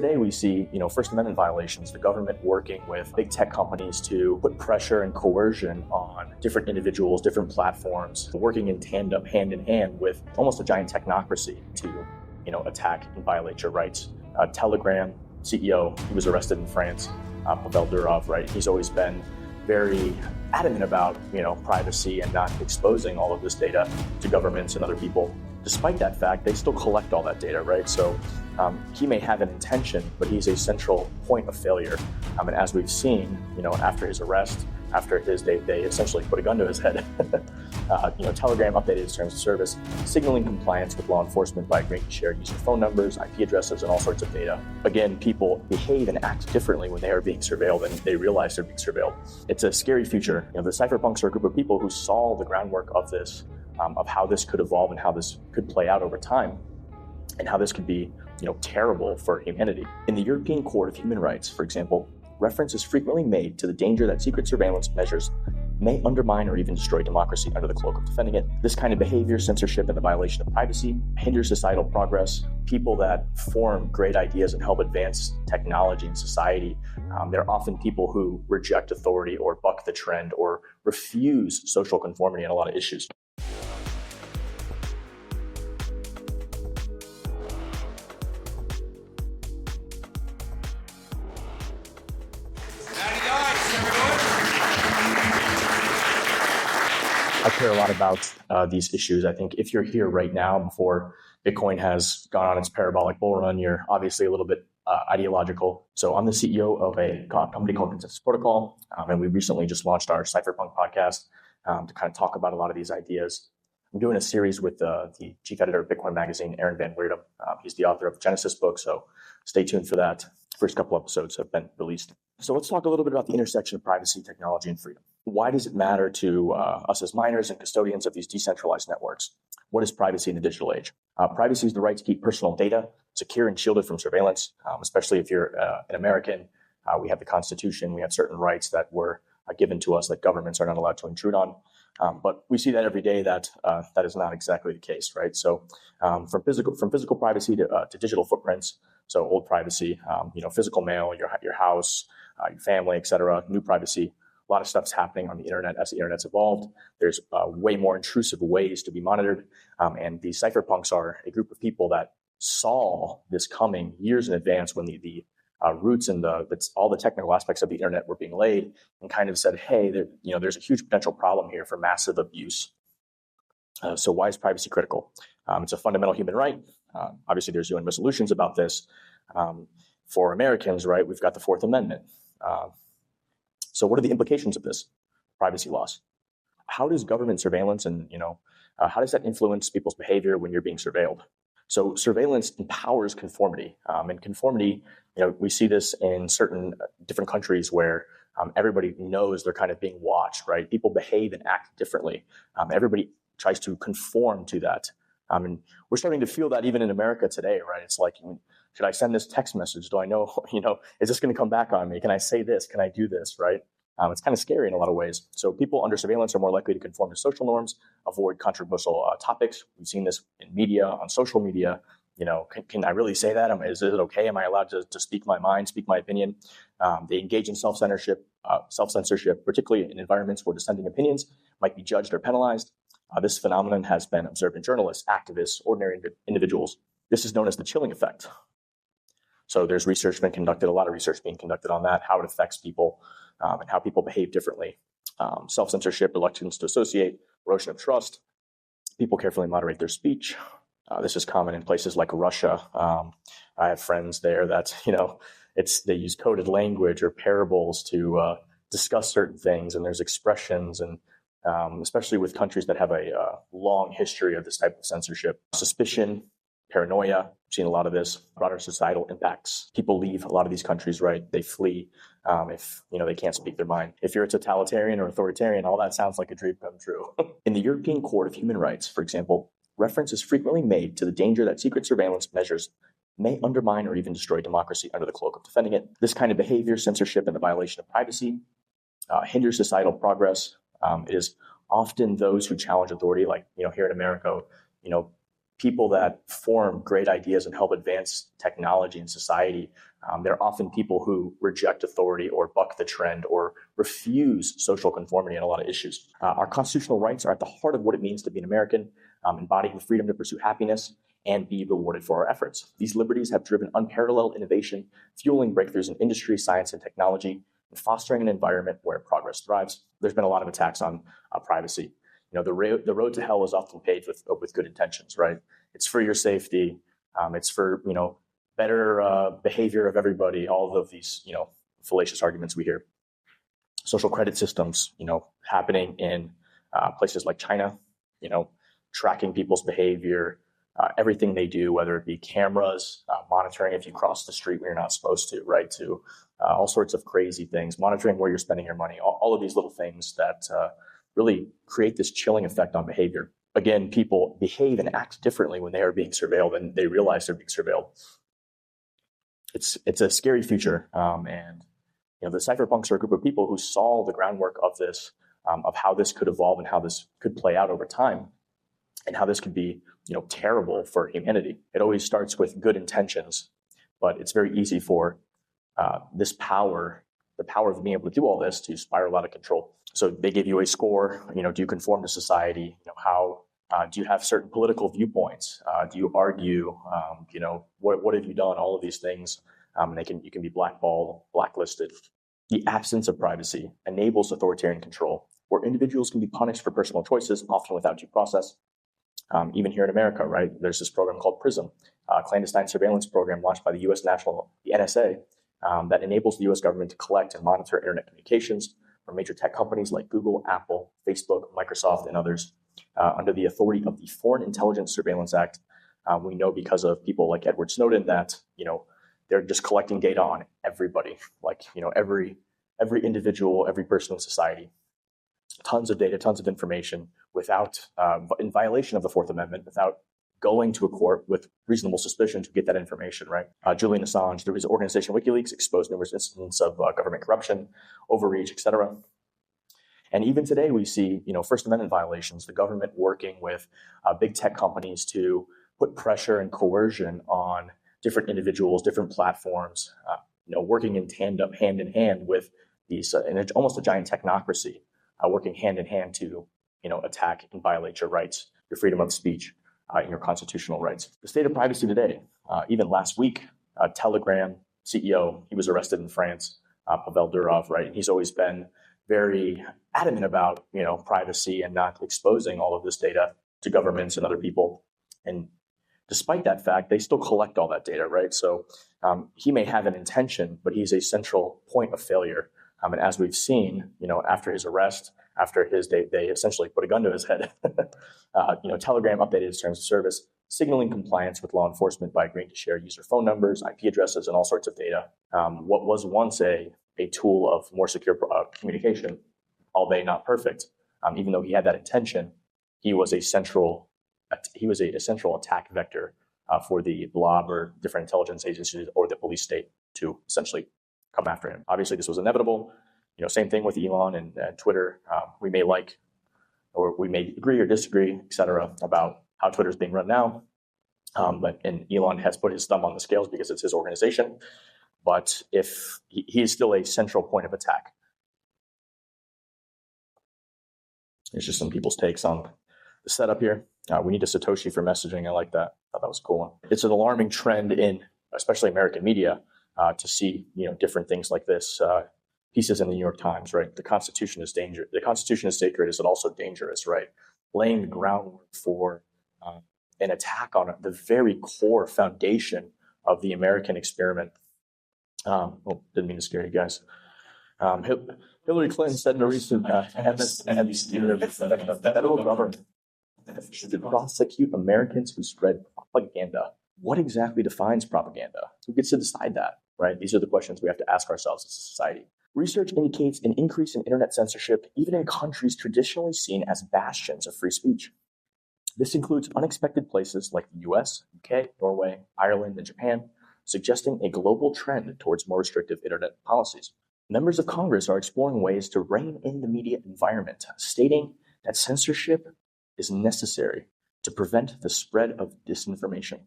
Today we see, First Amendment violations, the government working with big tech companies to put pressure and coercion on different individuals, different platforms, working in tandem, hand in hand with almost a giant technocracy to, attack and violate your rights. Telegram CEO, he was arrested in France, Pavel Durov, right? He's always been very adamant about, privacy and not exposing all of this data to governments and other people. Despite that fact, they still collect all that data, right? So he may have an intention, but he's a central point of failure. And as we've seen, after his arrest, they essentially put a gun to his head. Telegram updated its terms of service, signaling compliance with law enforcement by agreeing to share user phone numbers, IP addresses, and all sorts of data. Again, people behave and act differently when they are being surveilled and they realize they're being surveilled. It's a scary future. The Cypherpunks are a group of people who saw the groundwork of this, of how this could evolve and how this could play out over time, and how this could be, terrible for humanity. In the European Court of Human Rights, for example, reference is frequently made to the danger that secret surveillance measures may undermine or even destroy democracy under the cloak of defending it. This kind of behavior, censorship, and the violation of privacy hinders societal progress. People that form great ideas and help advance technology and society, they're often people who reject authority or buck the trend or refuse social conformity on a lot of issues. I care a lot about these issues. I think if you're here right now before Bitcoin has gone on its parabolic bull run, you're obviously a little bit ideological. So I'm the CEO of a company called Consensus Protocol, and we recently just launched our Cypherpunk'd podcast to kind of talk about a lot of these ideas. I'm doing a series with the chief editor of Bitcoin magazine, Aaron Van Weerdum. He's the author of the Genesis book, so stay tuned for that. First couple episodes have been released. So let's talk a little bit about the intersection of privacy, technology, and freedom. Why does it matter to us as miners and custodians of these decentralized networks? What is privacy in the digital age? Privacy is the right to keep personal data secure and shielded from surveillance, especially if you're an American. We have the Constitution. We have certain rights that were given to us that governments are not allowed to intrude on. But we see that every day that that is not exactly the case, right? So from physical privacy to digital footprints, so old privacy, physical mail, your house, your family, et cetera, new privacy. A lot of stuff's happening on the internet as the internet's evolved. There's way more intrusive ways to be monitored. And the cypherpunks are a group of people that saw this coming years in advance when the roots and all the technical aspects of the internet were being laid, and kind of said, hey, there's a huge potential problem here for massive abuse. So why is privacy critical? It's a fundamental human right. Obviously, there's UN resolutions about this. For Americans, right, we've got the Fourth Amendment. So what are the implications of this privacy loss? How does government surveillance and, how does that influence people's behavior when you're being surveilled? So surveillance empowers conformity. And conformity, we see this in certain different countries where everybody knows they're kind of being watched, right? People behave and act differently. Everybody tries to conform to that. And we're starting to feel that even in America today, right? It's like, should I send this text message? Do I know, is this going to come back on me? Can I say this? Can I do this, right? It's kind of scary in a lot of ways. So people under surveillance are more likely to conform to social norms, avoid controversial topics. We've seen this in media, on social media. Can I really say that? Is it okay? Am I allowed to speak my mind, speak my opinion? They engage in self-censorship, particularly in environments where dissenting opinions might be judged or penalized. This phenomenon has been observed in journalists, activists, ordinary individuals. This is known as the chilling effect. So there's a lot of research being conducted on that, how it affects people and how people behave differently. Self-censorship, reluctance to associate, erosion of trust. People carefully moderate their speech. This is common in places like Russia. I have friends there that, they use coded language or parables to discuss certain things, and there's expressions, and especially with countries that have a long history of this type of censorship. Suspicion, paranoia, we've seen a lot of this, broader societal impacts. People leave a lot of these countries, right? They flee if, they can't speak their mind. If you're a totalitarian or authoritarian, all that sounds like a dream come true. In the European Court of Human Rights, for example, reference is frequently made to the danger that secret surveillance measures may undermine or even destroy democracy under the cloak of defending it. This kind of behavior, censorship, and the violation of privacy hinders societal progress. It is often those who challenge authority, like, here in America, people that form great ideas and help advance technology and society, They're often people who reject authority or buck the trend or refuse social conformity in a lot of issues. Our constitutional rights are at the heart of what it means to be an American, embodying the freedom to pursue happiness and be rewarded for our efforts. These liberties have driven unparalleled innovation, fueling breakthroughs in industry, science, and technology, and fostering an environment where progress thrives. There's been a lot of attacks on privacy. The road to hell is often paved with good intentions, right? It's for your safety. It's for, better behavior of everybody, all of these, fallacious arguments we hear. Social credit systems, happening in places like China, tracking people's behavior, everything they do, whether it be cameras, monitoring if you cross the street when you're not supposed to, right, to all sorts of crazy things, monitoring where you're spending your money, all of these little things that really create this chilling effect on behavior. Again, people behave and act differently when they are being surveilled and they realize they're being surveilled. It's a scary future, and the Cypherpunks are a group of people who saw the groundwork of this, of how this could evolve and how this could play out over time, and how this could be terrible for humanity. It always starts with good intentions, but it's very easy for this power, the power of being able to do all this, to spiral out of control. So they give you a score. Do you conform to society? How do you have certain political viewpoints? Do you argue? What have you done? All of these things. You can be blackballed, blacklisted. The absence of privacy enables authoritarian control, where individuals can be punished for personal choices, often without due process. Even here in America, right? There's this program called PRISM, a clandestine surveillance program launched by the NSA, that enables the U.S. government to collect and monitor internet communications from major tech companies like Google, Apple, Facebook, Microsoft, and others. Under the authority of the Foreign Intelligence Surveillance Act, we know because of people like Edward Snowden that they're just collecting data on everybody, like every individual, every person in society. Tons of data, tons of information, without in violation of the Fourth Amendment, without going to a court with reasonable suspicion to get that information, right? Julian Assange, through his organization WikiLeaks, exposed numerous instances of government corruption, overreach, etc. And even today, we see, First Amendment violations, the government working with big tech companies to put pressure and coercion on different individuals, different platforms, working in tandem, hand in hand with these, and it's almost a giant technocracy, working hand in hand to, attack and violate your rights, your freedom of speech, and your constitutional rights. The state of privacy today, even last week, Telegram CEO, he was arrested in France, Pavel Durov, right? And he's always been very adamant about, privacy and not exposing all of this data to governments and other people. And despite that fact, they still collect all that data, right? So he may have an intention, but he's a central point of failure. And as we've seen, after his arrest, they essentially put a gun to his head. Telegram updated its terms of service, signaling compliance with law enforcement by agreeing to share user phone numbers, IP addresses, and all sorts of data. What was once a tool of more secure communication, albeit not perfect, even though he had that intention, he was a central attack vector for the blob or different intelligence agencies or the police state to essentially come after him. Obviously, this was inevitable. Same thing with Elon and Twitter. We may like, or we may agree or disagree, et cetera, about how Twitter is being run now. And Elon has put his thumb on the scales because it's his organization. But if he is still a central point of attack. There's just some people's takes on the setup here. We need a Satoshi for messaging. I like that. I thought that was a cool one. It's an alarming trend in, especially American media, to see different things like this. Pieces in the New York Times, right? The Constitution is dangerous. The Constitution is sacred. Is it also dangerous, right? Laying the groundwork for an attack on the very core foundation of the American experiment. Didn't mean to scare you guys. Hillary Clinton said in a recent the federal government should prosecute Americans who spread propaganda. What exactly defines propaganda? Who gets to decide that, right? These are the questions we have to ask ourselves as a society. Research indicates an increase in internet censorship, even in countries traditionally seen as bastions of free speech. This includes unexpected places like the US, UK, Norway, Ireland, and Japan, suggesting a global trend towards more restrictive internet policies. Members of Congress are exploring ways to rein in the media environment, stating that censorship is necessary to prevent the spread of disinformation.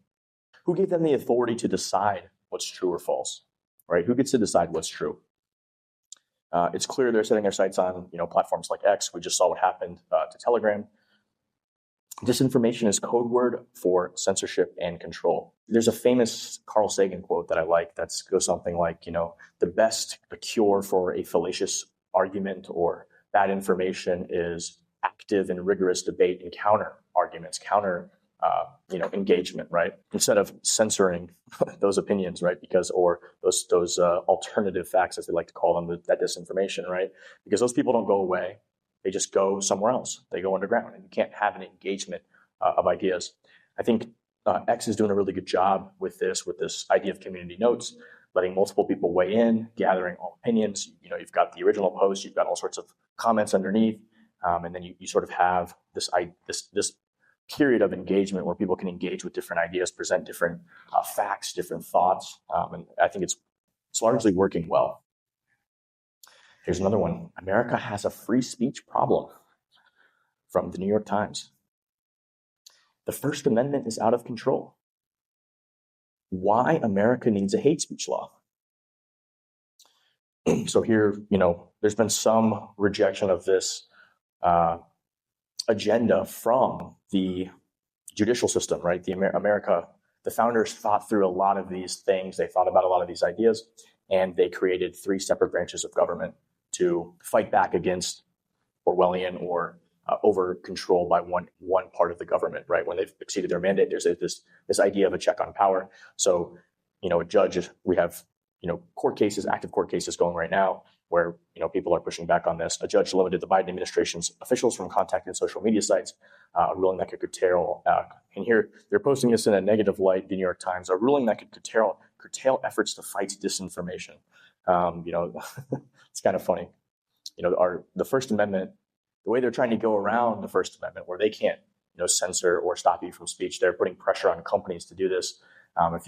Who gave them the authority to decide what's true or false? right? Who gets to decide what's true? It's clear they're setting their sights on, platforms like X. We just saw what happened to Telegram. Disinformation is code word for censorship and control. There's a famous Carl Sagan quote that I like that goes something like, the best cure for a fallacious argument or bad information is active and rigorous debate and counter arguments, engagement, right? Instead of censoring those opinions, right? Or those alternative facts, as they like to call them, that disinformation, right? Because those people don't go away. They just go somewhere else. They go underground, and you can't have an engagement of ideas. I think X is doing a really good job with this idea of community notes, letting multiple people weigh in, gathering all opinions. You've got the original post, you've got all sorts of comments underneath, and then you sort of have this period of engagement where people can engage with different ideas, present different facts, different thoughts, and I think it's largely working well. Here's another one. America has a free speech problem, from the New York Times. The First Amendment is out of control. Why America needs a hate speech law. So here, there's been some rejection of this agenda from the judicial system, right? The founders thought through a lot of these things. They thought about a lot of these ideas, and they created 3 separate branches of government to fight back against Orwellian or over control by one part of the government, right? When they've exceeded their mandate, there's this idea of a check on power. So, a judge, we have, court cases, active court cases going right now where, people are pushing back on this. A judge limited the Biden administration's officials from contacting social media sites, a ruling that could curtail, and here they're posting this in a negative light, the New York Times, a ruling that could curtail efforts to fight disinformation. It's kind of funny. The First Amendment, the way they're trying to go around the First Amendment, where they can't, censor or stop you from speech, they're putting pressure on companies to do this. If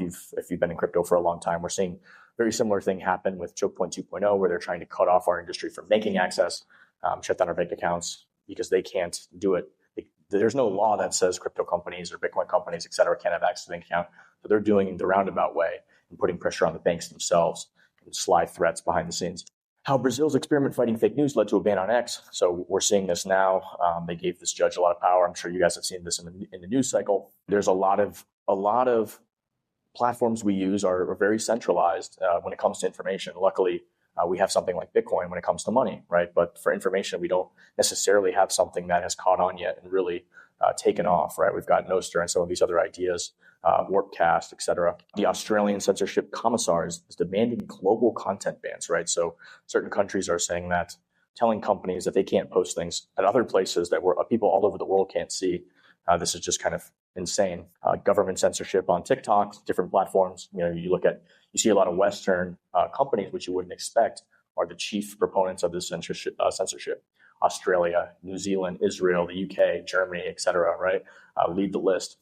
you've been in crypto for a long time, we're seeing very similar thing happen with Choke Point 2.0, where they're trying to cut off our industry from banking access, shut down our bank accounts because they can't do it. There's no law that says crypto companies or Bitcoin companies, et cetera, can't have access to the bank account. So they're doing it the roundabout way and putting pressure on the banks themselves and sly threats behind the scenes. How Brazil's experiment fighting fake news led to a ban on X. So we're seeing this now. They gave this judge a lot of power. I'm sure you guys have seen this in the news cycle. There's a lot of platforms we use are very centralized when it comes to information. Luckily, we have something like Bitcoin when it comes to money, right? But for information, we don't necessarily have something that has caught on yet and really taken off, right? We've got Nostr and some of these other ideas, Warpcast, et cetera. The Australian censorship commissar is demanding global content bans, right? So certain countries are saying that, telling companies that they can't post things at other places that people all over the world can't see. This is just kind of insane. Government censorship on TikTok, different platforms. You see a lot of Western companies, which you wouldn't expect, are the chief proponents of this censorship. Australia, New Zealand, Israel, the UK, Germany, et cetera, right? Lead the list.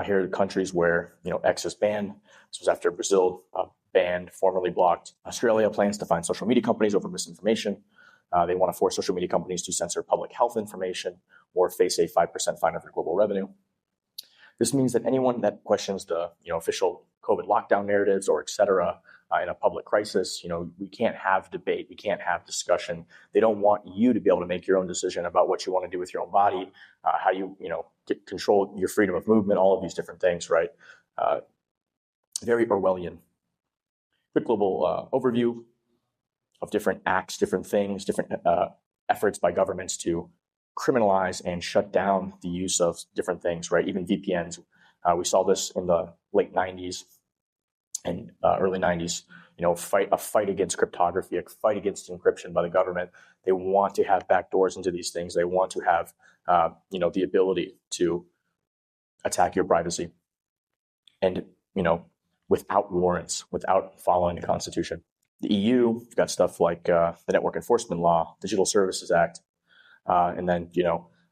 Here are the countries where, X is banned. This was after Brazil banned, formerly blocked. Australia plans to fine social media companies over misinformation. They want to force social media companies to censor public health information or face a 5% fine of their global revenue. This means that anyone that questions the official COVID lockdown narratives or et cetera in a public crisis, we can't have debate, we can't have discussion. They don't want you to be able to make your own decision about what you want to do with your own body, how you control your freedom of movement, all of these different things, right? Very Orwellian. Quick global overview of different acts, different things, different efforts by governments to criminalize and shut down the use of different things, right? Even VPNs. We saw this in the late 90s and early 90s, a fight against cryptography, a fight against encryption by the government. They want to have backdoors into these things. They want to have, the ability to attack your privacy and, without warrants, without following the Constitution. The EU, you've got stuff like the Network Enforcement Law, Digital Services Act, and then,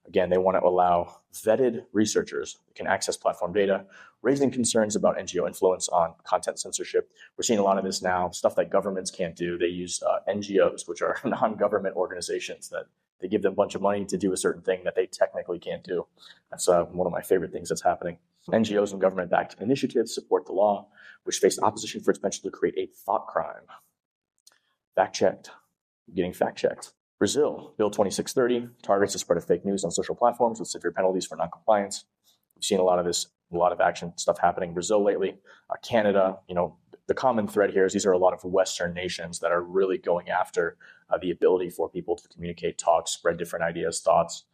again, they want to allow vetted researchers who can access platform data, raising concerns about NGO influence on content censorship. We're seeing a lot of this now, stuff that governments can't do. They use NGOs, which are non-government organizations, that they give them a bunch of money to do a certain thing that they technically can't do. That's one of my favorite things that's happening. NGOs and government-backed initiatives support the law, which faced opposition for its potential to create a thought crime. Fact-checked. Getting fact-checked. Brazil, Bill 2630, targets the spread of fake news on social platforms with severe penalties for noncompliance. We've seen a lot of this, a lot of action stuff happening in Brazil lately. Canada, the common thread here is these are a lot of Western nations that are really going after the ability for people to communicate, talk, spread different ideas, thoughts.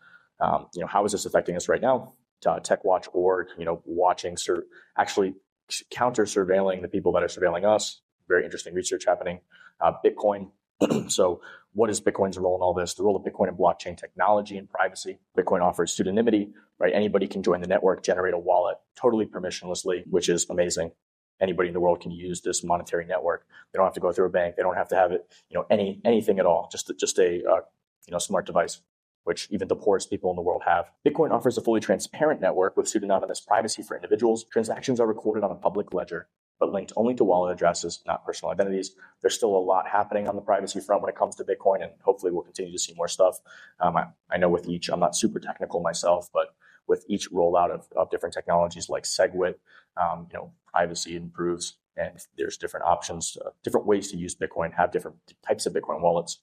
How is this affecting us right now? TechWatch.org, watching, actually counter-surveilling the people that are surveilling us. Very interesting research happening. Bitcoin. So what is Bitcoin's role in all this? The role of Bitcoin in blockchain technology and privacy. Bitcoin offers pseudonymity, right? Anybody can join the network, generate a wallet totally permissionlessly, which is amazing. Anybody in the world can use this monetary network. They don't have to go through a bank. They don't have to have it, anything at all. Just a smart device, which even the poorest people in the world have. Bitcoin offers a fully transparent network with pseudonymous privacy for individuals. Transactions are recorded on a public ledger, but linked only to wallet addresses, not personal identities. There's still a lot happening on the privacy front when it comes to Bitcoin, and hopefully we'll continue to see more stuff. I know with each, I'm not super technical myself, but with each rollout of different technologies like SegWit, privacy improves, and there's different options, different ways to use Bitcoin, have different types of Bitcoin wallets.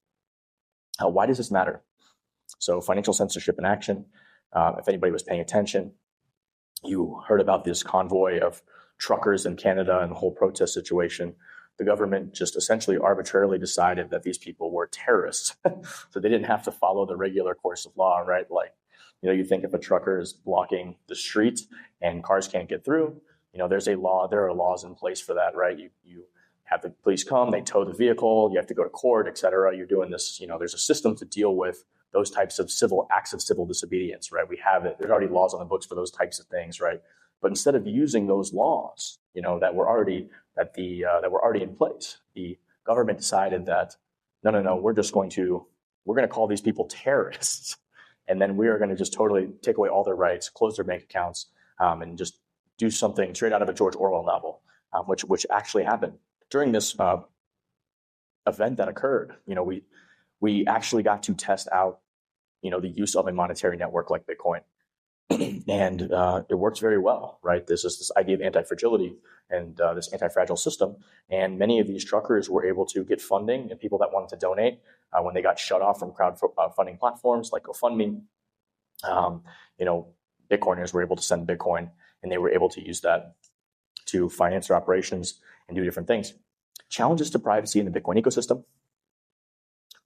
Why does this matter? So financial censorship in action. If anybody was paying attention, you heard about this convoy of truckers in Canada and the whole protest situation. The government just essentially arbitrarily decided that these people were terrorists. So they didn't have to follow the regular course of law, right? You think if a trucker is blocking the street and cars can't get through, there's a law, there are laws in place for that, right? You have the police come, they tow the vehicle, you have to go to court, et cetera. You're doing this, there's a system to deal with those types of acts of civil disobedience, right? We have it. There's already laws on the books for those types of things, right? But instead of using those laws, that were already in place, the government decided that no, we're going to call these people terrorists, and then we are going to just totally take away all their rights, close their bank accounts, and just do something straight out of a George Orwell novel, which actually happened during this event that occurred. We actually got to test out, the use of a monetary network like Bitcoin. And it works very well, right? This is this idea of anti-fragility and this anti-fragile system. And many of these truckers were able to get funding, and people that wanted to donate when they got shut off from crowdfunding platforms like GoFundMe. Bitcoiners were able to send Bitcoin, and they were able to use that to finance their operations and do different things. Challenges to privacy in the Bitcoin ecosystem.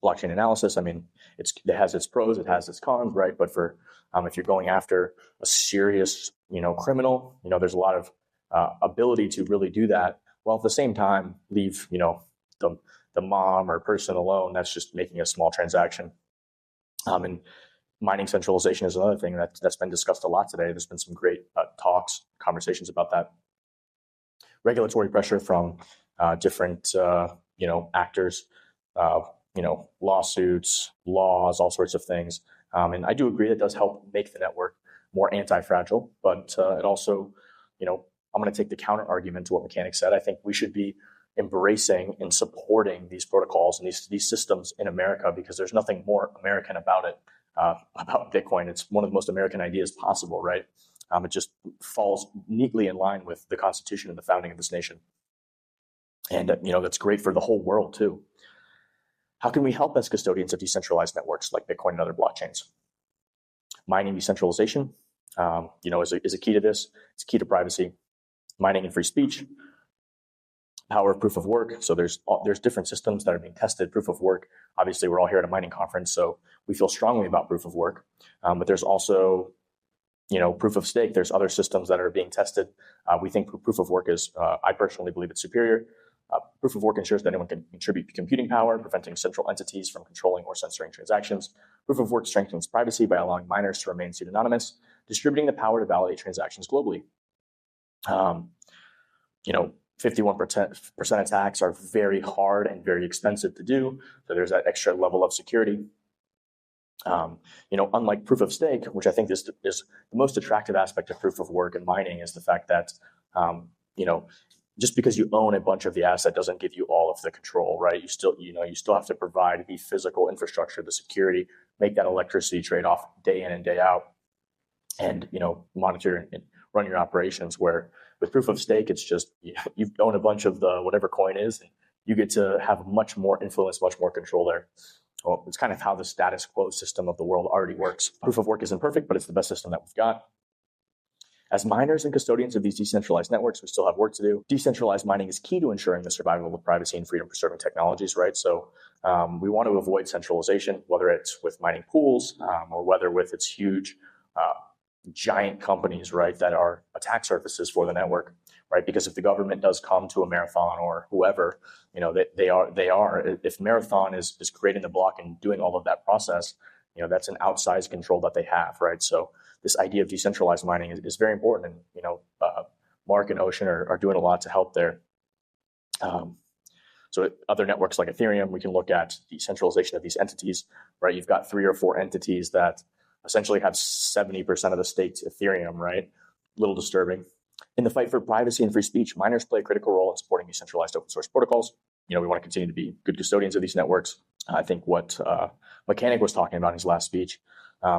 Blockchain analysis, it has its pros, it has its cons, right? But for if you're going after a serious, criminal, there's a lot of ability to really do that, while at the same time leave, the mom or person alone that's just making a small transaction. And mining centralization is another thing that's been discussed a lot today. There's been some great conversations about that. Regulatory pressure from different, actors. Lawsuits, laws, all sorts of things. And I do agree that does help make the network more anti-fragile, but it also, I'm going to take the counter argument to what Mechanic said. I think we should be embracing and supporting these protocols and these systems in America, because there's nothing more American about it, about Bitcoin. It's one of the most American ideas possible, right? It just falls neatly in line with the Constitution and the founding of this nation. And, that's great for the whole world too. How can we help as custodians of decentralized networks like Bitcoin and other blockchains? Mining decentralization, is a key to this. It's key to privacy. Mining and free speech. Power of proof of work. So there's different systems that are being tested. Proof of work. Obviously, we're all here at a mining conference, so we feel strongly about proof of work. But there's also, proof of stake. There's other systems that are being tested. We think proof of work is, I personally believe it's superior. Proof of work ensures that anyone can contribute computing power, preventing central entities from controlling or censoring transactions. Proof of work strengthens privacy by allowing miners to remain pseudonymous, distributing the power to validate transactions globally. 51% attacks are very hard and very expensive to do, so there's that extra level of security. Unlike proof of stake, which I think is the most attractive aspect of proof of work and mining, is the fact that, just because you own a bunch of the asset doesn't give you all of the control, right? You still have to provide the physical infrastructure, the security, make that electricity trade-off day in and day out, and, monitor and run your operations. Where with proof of stake, it's just you own a bunch of the whatever coin is, and you get to have much more influence, much more control there. Well, it's kind of how the status quo system of the world already works. Proof of work isn't perfect, but it's the best system that we've got. As miners and custodians of these decentralized networks, we still have work to do. Decentralized mining is key to ensuring the survival of privacy and freedom-preserving technologies, right? So we want to avoid centralization, whether it's with mining pools or whether with its huge giant companies, right, that are attack surfaces for the network, right? Because if the government does come to a Marathon or whoever, they are. If Marathon is creating the block and doing all of that process, that's an outsized control that they have, right? So this idea of decentralized mining is very important, and Mark and Ocean are doing a lot to help there. So other networks like Ethereum, we can look at decentralization of these entities, right? You've got 3 or 4 entities that essentially have 70% of the staked Ethereum, right? A little disturbing. In the fight for privacy and free speech, miners play a critical role in supporting decentralized open source protocols. We want to continue to be good custodians of these networks. I think what Mechanic was talking about in his last speech,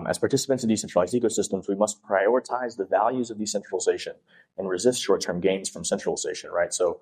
as participants in decentralized ecosystems, we must prioritize the values of decentralization and resist short-term gains from centralization, right? So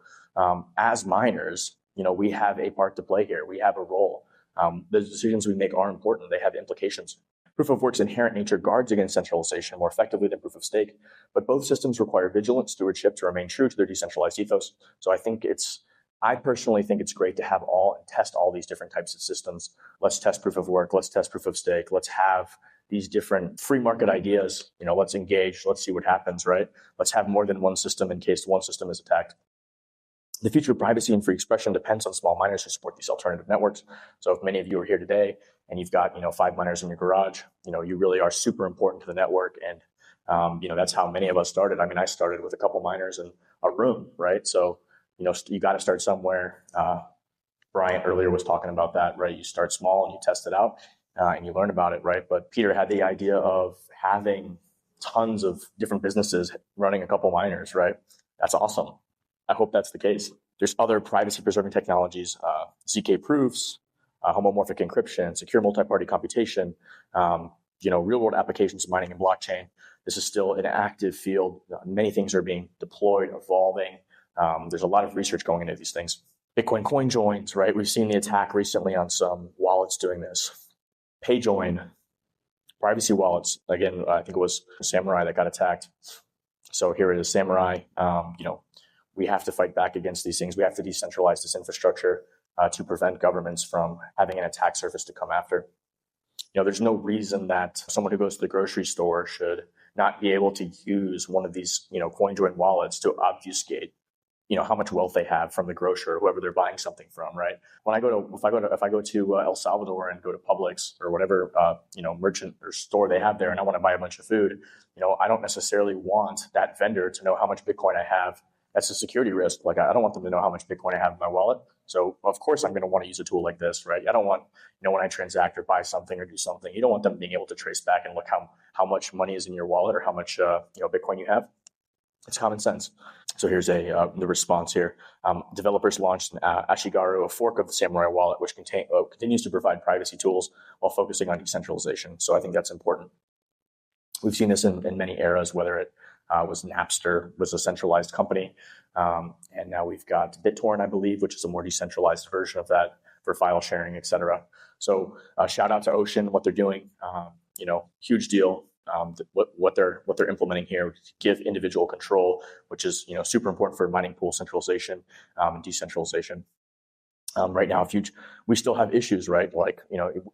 as miners, we have a part to play here. We have a role. The decisions we make are important. They have implications. Proof of work's inherent nature guards against centralization more effectively than proof of stake, but both systems require vigilant stewardship to remain true to their decentralized ethos. So I personally think it's great to have and test all these different types of systems. Let's test proof of work. Let's test proof of stake. Let's have these different free market ideas. Let's engage. Let's see what happens, right? Let's have more than one system in case one system is attacked. The future of privacy and free expression depends on small miners who support these alternative networks. So if many of you are here today and you've got 5 miners in your garage, you really are super important to the network. And that's how many of us started. I mean, I started with a couple miners in a room, right? So you got to start somewhere. Brian earlier was talking about that, right? You start small and you test it out and you learn about it, right? But Peter had the idea of having tons of different businesses running a couple miners, right? That's awesome. I hope that's the case. There's other privacy-preserving technologies, ZK proofs, homomorphic encryption, secure multi-party computation, real-world applications of mining and blockchain. This is still an active field. Many things are being deployed, evolving. There's a lot of research going into these things. Bitcoin coin joins, right? We've seen the attack recently on some wallets doing this. PayJoin, privacy wallets. Again, I think it was Samurai that got attacked. So here it is, Samurai. We have to fight back against these things. We have to decentralize this infrastructure to prevent governments from having an attack surface to come after. There's no reason that someone who goes to the grocery store should not be able to use one of these, CoinJoin wallets to obfuscate, how much wealth they have from the grocer or whoever they're buying something from, right? If I go to El Salvador and go to Publix or whatever, merchant or store they have there, and I want to buy a bunch of food, I don't necessarily want that vendor to know how much Bitcoin I have. That's a security risk. Like, I don't want them to know how much Bitcoin I have in my wallet. So of course I'm going to want to use a tool like this, right? I don't want, when I transact or buy something or do something, you don't want them being able to trace back and look how much money is in your wallet or how much, Bitcoin you have. It's common sense. So here's the response here. Developers launched Ashigaru, a fork of the Samurai wallet, which continues to provide privacy tools while focusing on decentralization. So I think that's important. We've seen this in many eras, whether it was Napster, was a centralized company. And now we've got BitTorrent, I believe, which is a more decentralized version of that for file sharing, et cetera. So shout out to Ocean, what they're doing, huge deal. What they're implementing here to give individual control, which is super important for mining pool centralization and decentralization. Right now, we still have issues, right? Like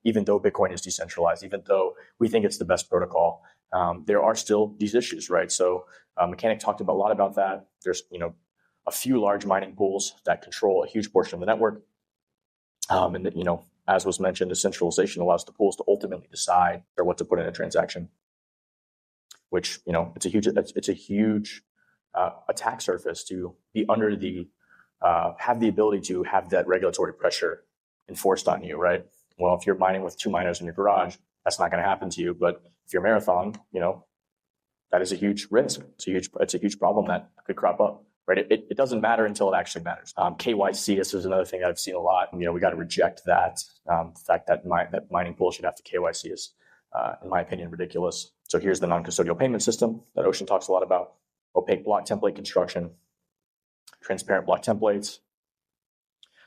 even though Bitcoin is decentralized, even though we think it's the best protocol, there are still these issues, right? So Mechanic talked a lot about that. There's a few large mining pools that control a huge portion of the network, and that as was mentioned, decentralization allows the pools to ultimately decide what to put in a transaction. Which it's a huge attack surface to be under have the ability to have that regulatory pressure enforced on you, right? Well, if you're mining with 2 miners in your garage, that's not going to happen to you. But if you're Marathon, that is a huge risk. It's a huge problem that could crop up, right? It doesn't matter until it actually matters. KYC, this is another thing that I've seen a lot. We got to reject that. The fact that mining pool should have to KYC is, in my opinion, ridiculous. So here's the non-custodial payment system that Ocean talks a lot about. opaque block template construction, transparent block templates,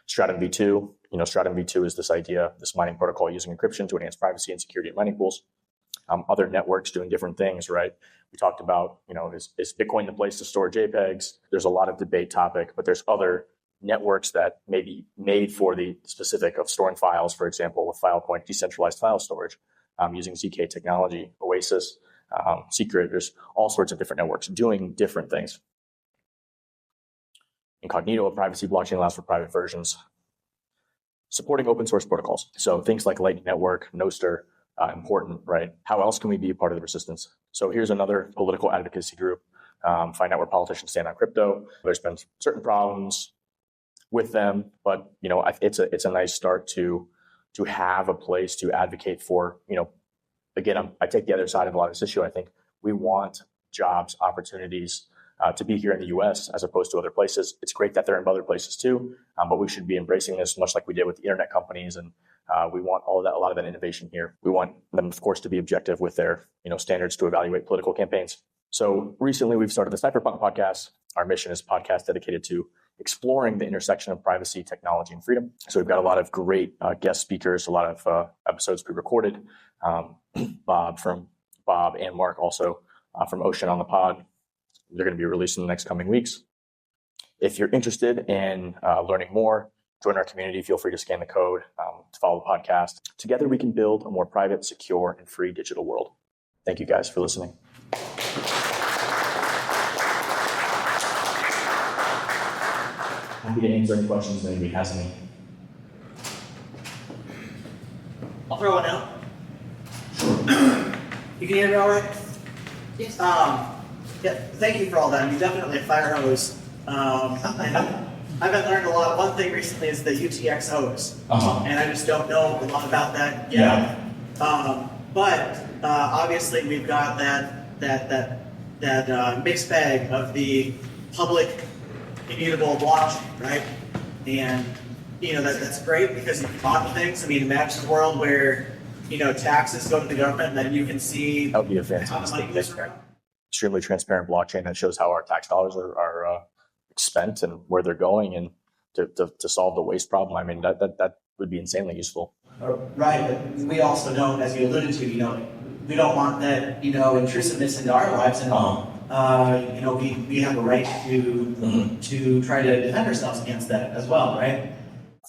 Stratum v2. Stratum v2 is this idea, this mining protocol using encryption to enhance privacy and security in mining pools. Other networks doing different things, right? We talked about, is Bitcoin the place to store JPEGs? There's a lot of debate topic, but there's other networks that may be made for the specific of storing files, for example, with Filecoin, decentralized file storage, using ZK technology, Oasis, Secret. There's all sorts of different networks doing different things. Incognito, a privacy blockchain, allows for private versions. Supporting open source protocols. So things like Lightning Network, Nostr, important, right? How else can we be a part of the resistance? So here's another political advocacy group. Find out where politicians stand on crypto. There's been certain problems with them, but it's a nice start to have a place to advocate for. Again, I take the other side of a lot of this issue. I think we want jobs, opportunities to be here in the U.S. as opposed to other places. It's great that they're in other places too, but we should be embracing this much like we did with the internet companies, and we want a lot of that innovation here. We want them, of course, to be objective with their standards to evaluate political campaigns. So recently, we've started the Cypherpunk'd podcast. Our mission is a podcast dedicated to exploring the intersection of privacy, technology, and freedom. So we've got a lot of great guest speakers, a lot of episodes pre-recorded. Bob and Mark also from Ocean on the pod. They're going to be released in the next coming weeks. If you're interested in learning more, join our community. Feel free to scan the code to follow the podcast. Together, we can build a more private, secure, and free digital world. Thank you guys for listening. Happy to answer any questions that anybody has any. I'll throw one out. You can hear me all right? Yes. Yeah, thank you for all that. I mean, definitely a fire hose. And I've been learning a lot. One thing recently is the UTX hose. And I just don't know a lot about that yet. Yeah. But obviously we've got that mixed bag of the public immutable blockchain, right? And that's great because you can model things. I mean, imagine a world where taxes go to the government and then you can see That would be a how the fantastic money goes thing. around. Extremely transparent blockchain that shows how our tax dollars are spent and where they're going, and to solve the waste problem. I mean, that would be insanely useful. Right, but we also don't, as you alluded to, we don't want that, intrusiveness into our lives, and we have a right to try to defend ourselves against that as well, right?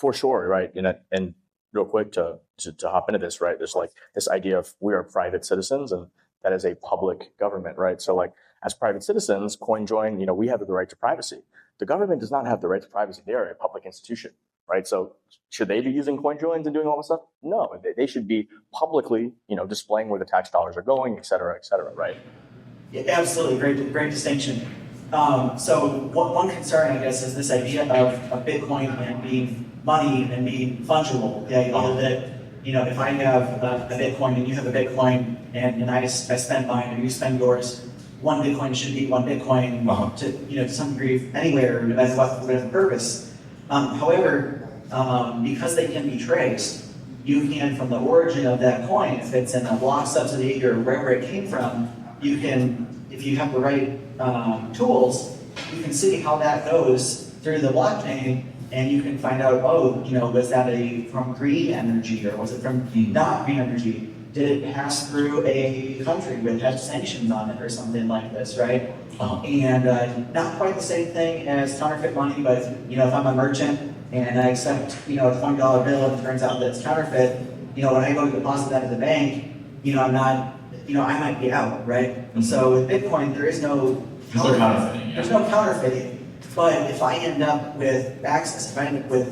For sure, right? And real quick to hop into this, right? There's like this idea of we are private citizens, and that is a public government, right? So like as private citizens, CoinJoin, we have the right to privacy. The government does not have the right to privacy. They are a public institution, right? So should they be using CoinJoins and doing all this stuff? No, they should be publicly, displaying where the tax dollars are going, et cetera, right? Yeah, absolutely, great distinction. So one concern, I guess, is this idea of Bitcoin and being money and being fungible. The idea that, if I have a Bitcoin and you have a Bitcoin and I spend mine and you spend yours, one Bitcoin should be one Bitcoin to some degree anywhere as whatever purpose. However, because they can be traced, you can, from the origin of that coin, if it's in a block subsidy or wherever it came from, you can, if you have the right tools, you can see how that goes through the blockchain, and you can find out, was that from green energy or was it from not green energy? Did it pass through a country with had sanctions on it or something like this, right? And not quite the same thing as counterfeit money, but if I'm a merchant and I accept a $20 bill and it turns out that it's counterfeit, when I go to deposit that at the bank, I'm not, I might be out, right? So with Bitcoin, there's no counterfeiting. But if I end up with access, if I end up with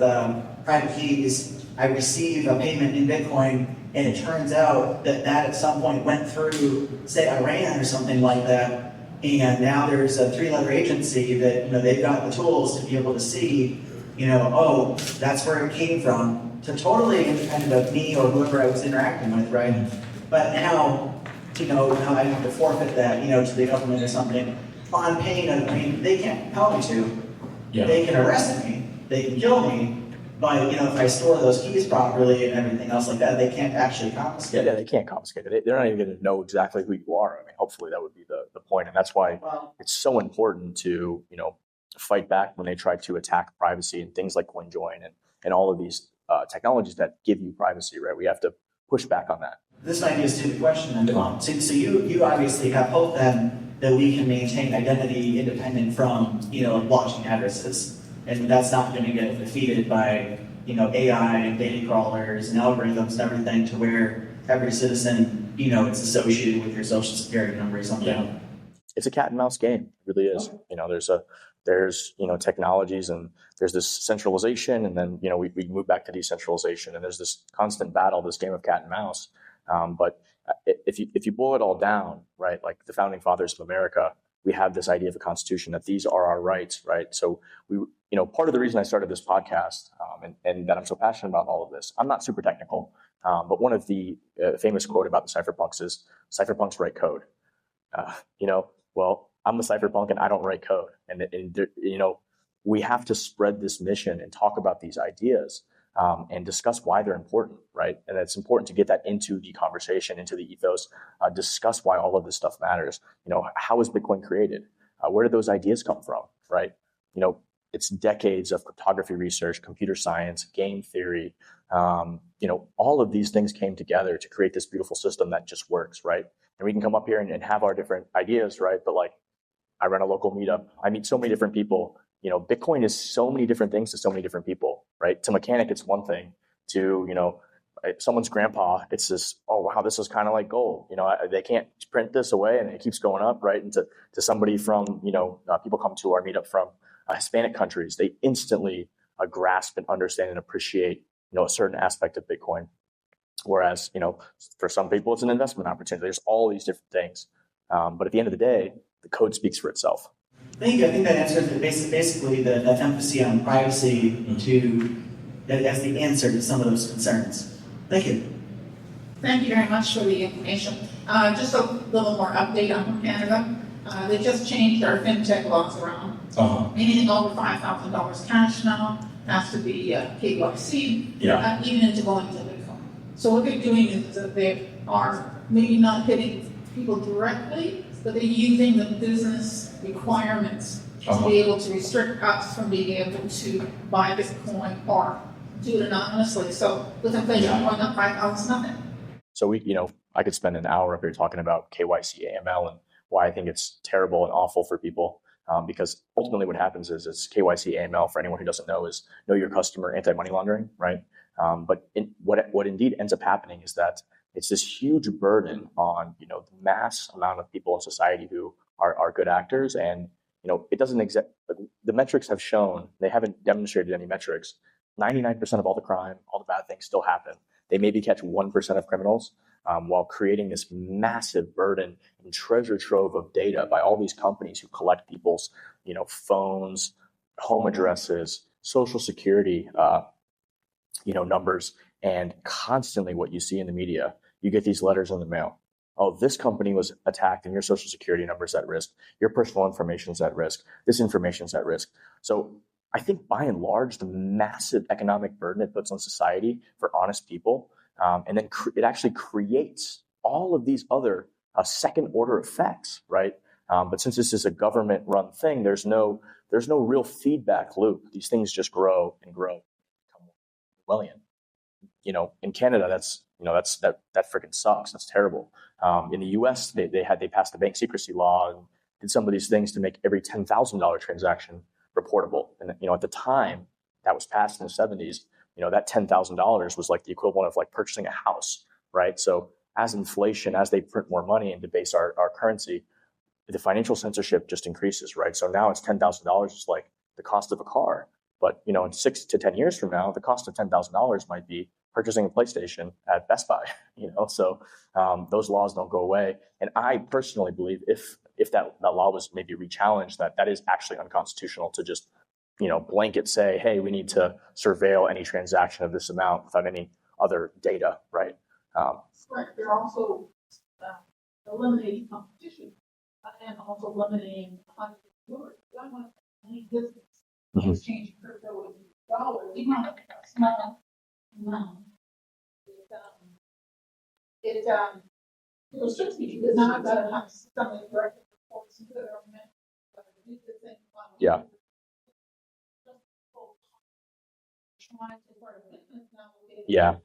private keys, I receive a payment in Bitcoin, and it turns out that at some point went through, say, Iran or something like that, and now there's a three-letter agency that they've got the tools to be able to see, that's where it came from, to totally independent of me or whoever I was interacting with, right? But now, now I have to forfeit that, to the government or something. On pain of, they can't compel me to. Yeah. They can arrest me, they can kill me, But if I store those keys properly and everything else like that, they can't actually confiscate Yeah, it. they can't confiscate it. They're not even going to know exactly who you are. I mean, hopefully that would be the point. And that's why Well, it's so important to, fight back when they try to attack privacy and things like CoinJoin and all of these technologies that give you privacy, right? We have to push back on that. this might be a stupid question, and so you obviously have hope then that we can maintain identity independent from blockchain addresses, and that's not going to get defeated by AI and data crawlers and algorithms and everything to where every citizen it's associated with your social security number or something. Yeah. It's a cat and mouse game. It really is. There's technologies, and there's this centralization, and then we move back to decentralization, and there's this constant battle, this game of cat and mouse. But if you boil it all down, right, like the founding fathers of America, we have this idea of a constitution that these are our rights, right? So part of the reason I started this podcast and that I'm so passionate about all of this, I'm not super technical, but one of the famous quote about the cypherpunks is cypherpunks write code. Well, I'm the cypherpunk and I don't write code. And we have to spread this mission and talk about these ideas and discuss why they're important, right? And it's important to get that into the conversation, into the ethos, discuss why all of this stuff matters. How was Bitcoin created? Where did those ideas come from, right? It's decades of cryptography research, computer science, game theory. All of these things came together to create this beautiful system that just works, right? And we can come up here and have our different ideas, right? But like, I run a local meetup. I meet so many different people. Bitcoin is so many different things to so many different people, right? To mechanic, it's one thing. To, someone's grandpa, it's this, oh, wow, this is kind of like gold. They can't print this away and it keeps going up, right? And to somebody from, people come to our meetup from Hispanic countries, they instantly grasp and understand and appreciate, a certain aspect of Bitcoin. Whereas, for some people, it's an investment opportunity. There's all these different things. But at the end of the day, the code speaks for itself. Thank you. I think that answers basically the emphasis on privacy as the answer to some of those concerns. Thank you. Thank you very much for the information. Just a little more update on Canada. They just changed our fintech laws around. Anything over $5,000 cash now has to be KYC, even into going to Bitcoin. So what they're doing is that they are maybe not hitting people directly, but they're using the business requirements to be able to restrict us from being able to buy Bitcoin or do it anonymously. So with inflation going up $5, nothing. So I could spend an hour up here talking about KYC, AML, and why I think it's terrible and awful for people. Because ultimately what happens is it's KYC, AML, for anyone who doesn't know, is know your customer, anti-money laundering, right? But what indeed ends up happening is that it's this huge burden on, the mass amount of people in society who are good actors. And, it doesn't the metrics have shown, they haven't demonstrated any metrics. 99% of all the crime, all the bad things still happen. They maybe catch 1% of criminals, while creating this massive burden and treasure trove of data by all these companies who collect people's, phones, home addresses, social security, numbers. And constantly what you see in the media, you get these letters in the mail. Oh, this company was attacked and your social security number is at risk. Your personal information is at risk. This information is at risk. So I think by and large, the massive economic burden it puts on society for honest people, and then it actually creates all of these other second order effects, right? But since this is a government run thing, there's no real feedback loop. These things just grow and grow, become Orwellian. In Canada, that freaking sucks. That's terrible. In the U.S., they passed the bank secrecy law and did some of these things to make every $10,000 transaction reportable. And at the time that was passed in the 70s, that $10,000 was like the equivalent of like purchasing a house, right? So as inflation, as they print more money and debase our currency, the financial censorship just increases, right? So now it's $10,000 is like the cost of a car. But in 6 to 10 years from now, the cost of $10,000 might be purchasing a PlayStation at Best Buy. So those laws don't go away. And I personally believe if that law was maybe re-challenged, that is actually unconstitutional to just blanket say, hey, we need to surveil any transaction of this amount without any other data, right? Correct. They're also eliminating competition and also eliminating $100. I want any business exchanging crypto dollars, even on a small amount. It was just because now I've got to have some direct reports to the government. But I do the thing. Yeah. Yeah.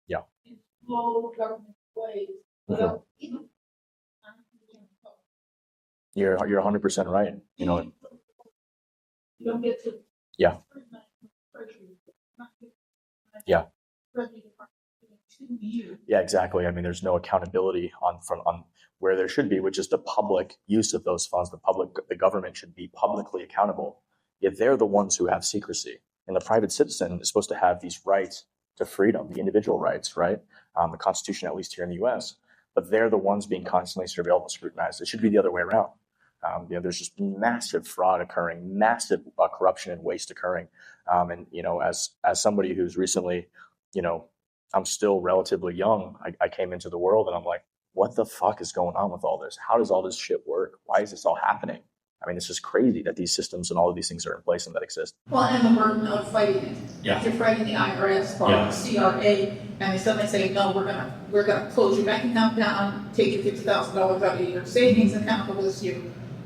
Yeah. Slow government ways without even. You're 100% right. You know. You don't get to. Yeah. Yeah. Yeah, exactly. I mean, there's no accountability on where there should be, which is the public use of those funds. The government should be publicly accountable. Yet they're the ones who have secrecy, and the private citizen is supposed to have these rights to freedom, the individual rights, right? The Constitution, at least here in the U.S. But they're the ones being constantly surveilled and scrutinized. It should be the other way around. There's just massive fraud occurring, massive corruption and waste occurring. And as somebody who's recently, I'm still relatively young. I came into the world and I'm like, what the fuck is going on with all this? How does all this shit work? Why is this all happening? I mean, it's just crazy that these systems and all of these things are in place and that exist. Well, and the burden of fighting it. Yeah. If you're fighting the IRS or CRA, and they suddenly say, no, we're gonna close your bank account down, take your $50,000 out of your savings account for this year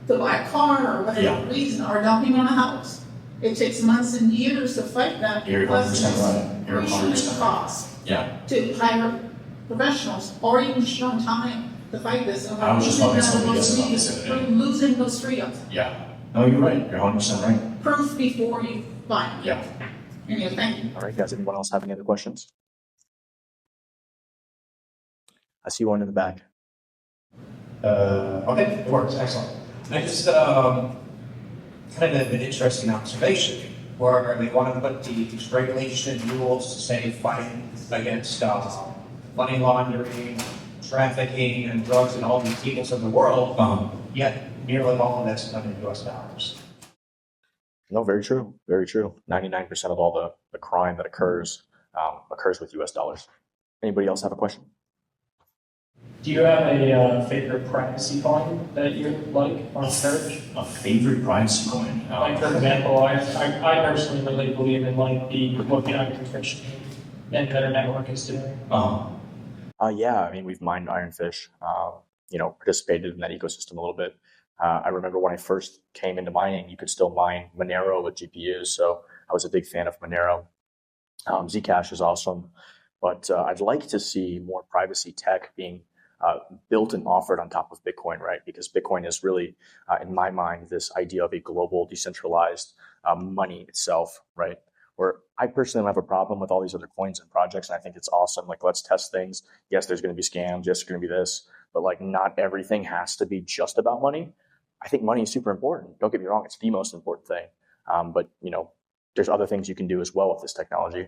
to buy a car or whatever reason, or down payment on a house. It takes months and years to fight that. You're 100% right. You're 100% costs. Yeah. To hire professionals or even your own time to fight this. I was just talking to somebody else about this the other day. Losing those freedoms. Yeah. No, you're right. You're 100% right. Proof before you buy. Yeah. Anyway, thank you. All right, guys. Anyone else have any other questions? I see one in the back. Okay, it works. Excellent. I just kind of an interesting observation where they want to put these regulation rules to say fight against money laundering, trafficking, and drugs and all these evils of the world, yet nearly all of that's done in U.S. dollars. No, very true. Very true. 99% of all the crime that occurs with U.S. dollars. Anybody else have a question? Do you have a favorite privacy coin that you like on search? A favorite privacy coin? Like, for example, I personally really believe in like what the Ironfish and Better Network is doing. Yeah, I mean, we've mined Ironfish, participated in that ecosystem a little bit. I remember when I first came into mining, you could still mine Monero with GPUs, so I was a big fan of Monero. Zcash is awesome, but I'd like to see more privacy tech being built and offered on top of Bitcoin, right? Because Bitcoin is really, in my mind, this idea of a global decentralized money itself, right? Where I personally don't have a problem with all these other coins and projects, and I think it's awesome. Like, let's test things. Yes, there's going to be scams. Yes, there's going to be this, but like, not everything has to be just about money. I think money is super important. Don't get me wrong; it's the most important thing. But there's other things you can do as well with this technology.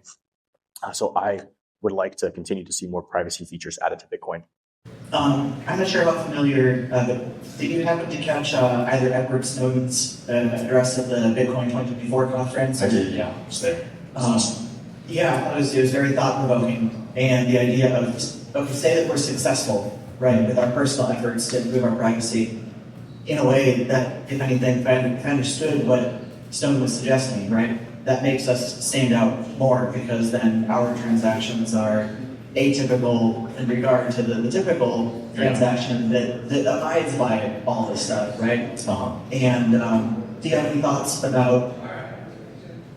So I would like to continue to see more privacy features added to Bitcoin. I'm not sure how familiar, did you happen to catch either Edward Snowden's address at the Bitcoin 2024 conference? I did, yeah. I was there. Yeah, it was very thought-provoking. And the idea of, say that we're successful, right, with our personal efforts to improve our privacy in a way that, if anything, if I understood what Snowden was suggesting, right, that makes us stand out more because then our transactions are atypical in regard to the typical transaction that abides by all this stuff, right? And do you have any thoughts about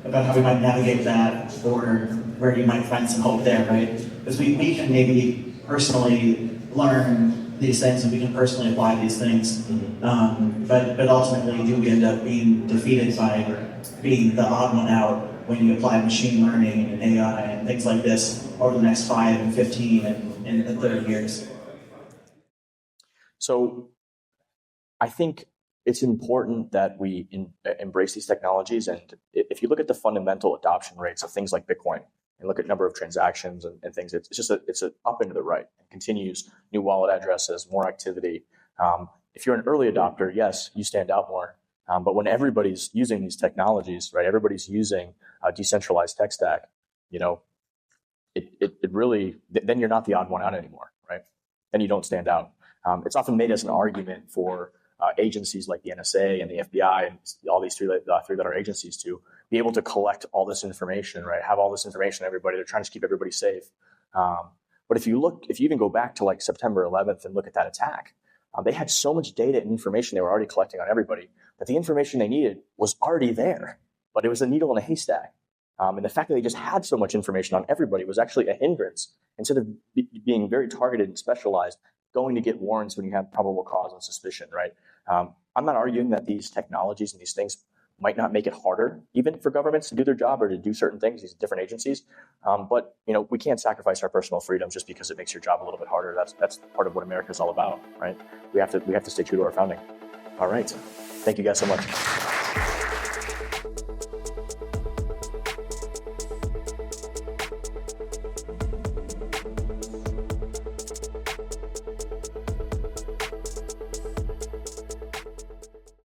how we might navigate that, or where you might find some hope there, right? Because we can maybe personally learn these things and we can personally apply these things, but ultimately do we end up being defeated by being the odd one out when you apply machine learning and AI and things like this over the next 5 and 15 and 30 years? So I think it's important that we embrace these technologies. And if you look at the fundamental adoption rates of things like Bitcoin and look at number of transactions and things, it's up and to the right. It continues, new wallet addresses, more activity. If you're an early adopter, yes, you stand out more. But when everybody's using these technologies, right, everybody's using a decentralized tech stack, it really, then you're not the odd one out anymore, right? Then you don't stand out. It's often made as an argument for agencies like the NSA and the FBI and all these three that are agencies to be able to collect all this information, right? Have all this information on everybody. They're trying to keep everybody safe. But if you even go back to like September 11th and look at that attack, they had so much data and information they were already collecting on everybody that the information they needed was already there, but it was a needle in a haystack. And the fact that they just had so much information on everybody was actually a hindrance. Instead of being very targeted and specialized, going to get warrants when you have probable cause and suspicion, right? I'm not arguing that these technologies and these things might not make it harder, even for governments to do their job or to do certain things, these different agencies. But we can't sacrifice our personal freedom just because it makes your job a little bit harder. That's part of what America is all about, right? We have to stay true to our founding. All right. Thank you guys so much.